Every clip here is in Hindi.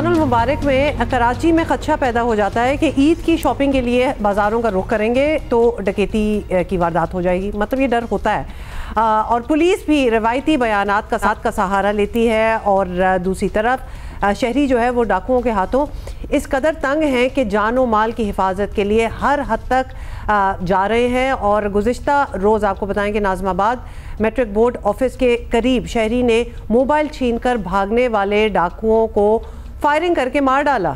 रमज़ानुल मुबारक में कराची में खदशा पैदा हो जाता है कि ईद की शॉपिंग के लिए बाज़ारों का रुख करेंगे तो डकैती की वारदात हो जाएगी। मतलब ये डर होता है और पुलिस भी रवायती बयानात का सहारा लेती है और दूसरी तरफ शहरी जो है वो डाकुओं के हाथों इस कदर तंग हैं कि जान व माल की हिफाजत के लिए हर हद तक जा रहे हैं। और गुज़िश्ता रोज़ आपको बताएं कि नाज़िमाबाद मैट्रिक बोर्ड ऑफिस के करीब शहरी ने मोबाइल छीनकर भागने वाले डाकुओं को फायरिंग करके मार डाला।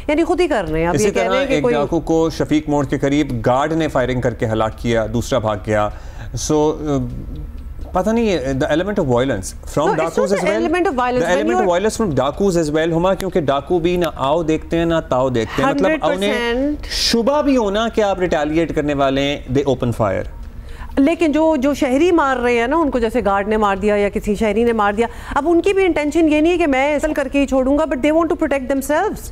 यानी खुद ही कर रहे हैं। अब ये कह रहे हैं कि एक डाकू को शफीक मोड़ के करीब गार्ड ने फायरिंग करके हलाक किया, दूसरा भाग गया। पता नहीं है the element of violence from डाकूज as well, the element of violence from डाकूज एज वेल हुमा, क्योंकि डाकू भी ना आओ देखते हैं ना ताओ देखते हैं। मतलब उन्हें शुबा भी होना कि आप रिटेलिएट करने वाले हैं, दे ओपन फायर। लेकिन जो शहरी मार रहे हैं ना उनको, जैसे गार्ड ने मार दिया या किसी शहरी ने मार दिया, अब उनकी भी इंटेंशन ये नहीं है कि मैं असल करके ही छोड़ूंगा, but they want to protect themselves.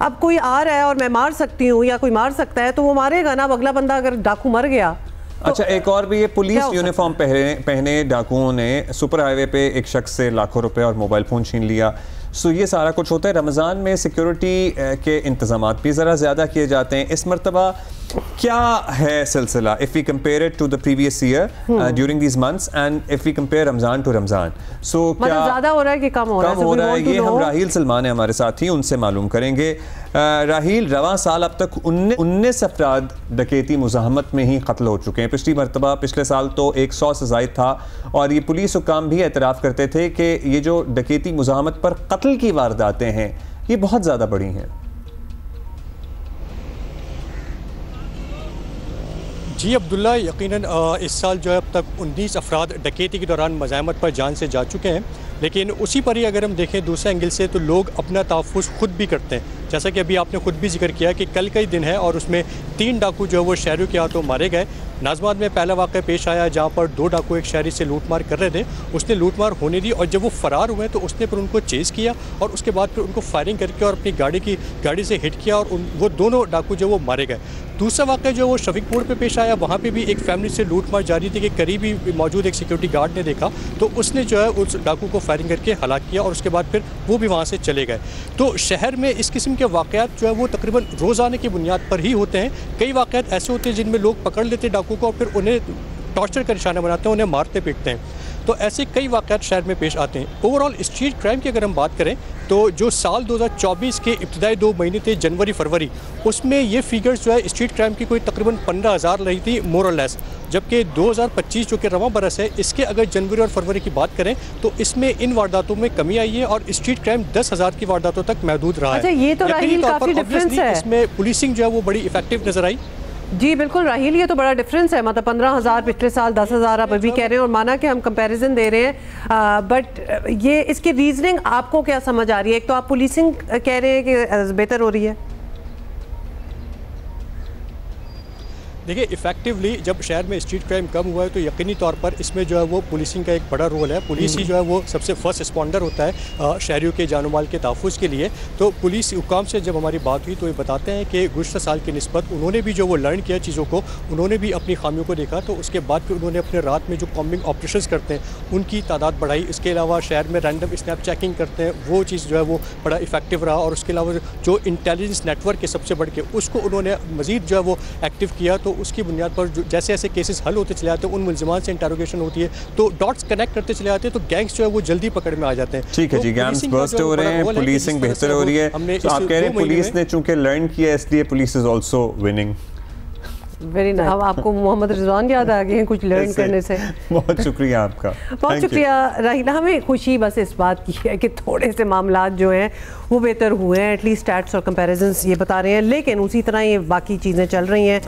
अब कोई आ रहा है और मैं मार सकती हूँ या कोई मार सकता है तो वो मारेगा ना। अब अगला बंदा अगर डाकू मर गया तो अच्छा, एक और भी, ये पुलिस यूनिफॉर्म पहने डाकुओं ने सुपर हाईवे पे एक शख्स से लाखों रुपए और मोबाइल फ़ोन छीन लिया। सो ये सारा कुछ होता है। रमज़ान में सिक्योरिटी के इंतज़ामात भी ज़रा ज़्यादा किए जाते हैं। इस मरतबा क्या है सिलसिला if we compare it to the previous year during these months and if we compare Ramzan to Ramzan? So क्या ज़्यादा हो रहा है कि कम हो रहा है? ये हम राहील सलमान है हमारे साथ ही, उनसे मालूम करेंगे। राहील, रवां साल अब तक 19 अफराद डकैती मुज़ाहमत में ही कत्ल हो चुके हैं। पिछले साल तो 100 से ज़ायद था और ये पुलिस हुकाम भी एतराफ़ करते थे कि ये जो डकैती मुज़ाहमत पर कत्ल की वारदातें हैं ये बहुत ज़्यादा बड़ी हैं। जी अब्दुल्ला, यकीनन इस साल जो है अब तक 19 अफराद डकैती के दौरान मुज़ाहमत पर जान से जा चुके हैं। लेकिन उसी पर ही अगर हम देखें दूसरे एंगल से तो लोग अपना तहफ़्फ़ुज़ खुद भी करते हैं। जैसा कि अभी आपने खुद भी जिक्र किया कि कल का ही दिन है और उसमें 3 डाकू जो है वो शहरियों के हाथों मारे गए। नाज़िमाबाद में पहला वाक़या पेश आया जहाँ पर 2 डाकू एक शहरी से लूटमार कर रहे थे, उसने लूटमार होने दी और जब वो फ़रार हुए तो उसने फिर उनको चेज़ किया और उसके बाद फिर उनको फायरिंग करके और अपनी गाड़ी से हिट किया और वो दोनों डाकू जो वो मारे गए। दूसरा वाक़या जो वो शफीक मोड़ पे पेश आया, वहाँ पे भी एक फैमिली से लूटमार जारी थी कि करीब ही मौजूद एक सिक्योरिटी गार्ड ने देखा तो उसने जो है उस डाकू को फायरिंग करके हलाक किया और उसके बाद फिर वो भी वहाँ से चले गए। तो शहर में इस किस्म के वाक़यात जो है वो तकरीबन रोज़ाना की बुनियाद पर ही होते हैं। कई वाक़यात ऐसे होते हैं जिनमें लोग पकड़ लेते हैं डाकू को और फिर उन्हें टॉर्चर का निशाना बनाते हैं, उन्हें मारते पीटते हैं। तो ऐसे कई वाक़यात शहर में पेश आते हैं। ओवरऑल स्ट्रीट क्राइम की अगर हम बात करें तो जो साल 2024 के इब्तिदाई 2 महीने थे, जनवरी फरवरी, उसमें ये फिगर्स जो है स्ट्रीट क्राइम की कोई तकरीबन 15,000 रही थी मोर और लेस। जबकि 2025 जो कि रवां बरस है, इसके अगर जनवरी और फरवरी की बात करें तो इसमें इन वारदातों में कमी आई है और स्ट्रीट क्राइम 10,000 की वारदातों तक महदूद रहा है। अच्छा, ये तो राहील काफ़ी डिफरेंस है। इसमें पुलिसिंग जो है वो बड़ी इफेक्टिव नजर आई। जी बिल्कुल राहील, ये तो बड़ा डिफरेंस है। मतलब 15,000 पिछले साल, 10,000 आप अभी कह रहे हैं और माना कि हम कंपैरिजन दे रहे हैं, बट ये इसकी रीजनिंग आपको क्या समझ आ रही है? एक तो आप पुलिसिंग कह रहे हैं कि बेहतर हो रही है। देखिए, इफेक्टिवली जब शहर में स्ट्रीट क्राइम कम हुआ है तो यकीनी तौर पर इसमें जो है वो पुलिसिंग का एक बड़ा रोल है। पुलिस ही जो है वो सबसे फर्स्ट रिस्पॉन्डर होता है शहरियों के जान माल के तहफ़्फ़ुज़ के लिए। तो पुलिस हुकाम से जब हमारी बात हुई तो ये बताते हैं कि गुज़श्ता साल की निस्बत उन्होंने भी जो वो लर्न किया चीज़ों को, उन्होंने भी अपनी खामियों को देखा तो उसके बाद फिर उन्होंने अपने रात में जो कॉम्बिंग ऑपरेशंस करते हैं उनकी तादाद बढ़ाई। इसके अलावा शहर में रैंडम स्नैप चेकिंग करते हैं, वो चीज़ जो है वो बड़ा इफेक्टिव रहा। और उसके अलावा जो इंटेलिजेंस नेटवर्क है सबसे बढ़ के, उसको उन्होंने मज़ीद जो है वो एक्टिव किया। तो उसकी बुनियाद पर जैसे जैसे केसेस हल होते चले जाते हैं, उन मुल्ज़िमान से इंटरोगेशन होती है तो डॉट्स कनेक्ट करते चले जाते हैं, तो गैंग्स जो है वो जल्दी पकड़ में आ जाते हैं। ठीक है जी, गैंग्स बस्ट हो रहे हैं, पुलिसिंग बेहतर हो रही है। तो आप कह रहे हैं पुलिस ने चूंकि लर्न किया इसलिए police is also winning. Very nice. अब आपको मोहम्मद रिजवान याद आ गए हैं कुछ लर्न करने से। बहुत शुक्रिया आपका। बहुत शुक्रिया राहील। हमें खुशी बस इस बात की है कि थोड़े से मामलात जो हैं वो बेहतर हुए हैं, एटलीस्ट स्टैट्स और कंपैरिजन्स ये बता रहे हैं, लेकिन उसी तरह ये बाकी चीज़ें चल रही हैं।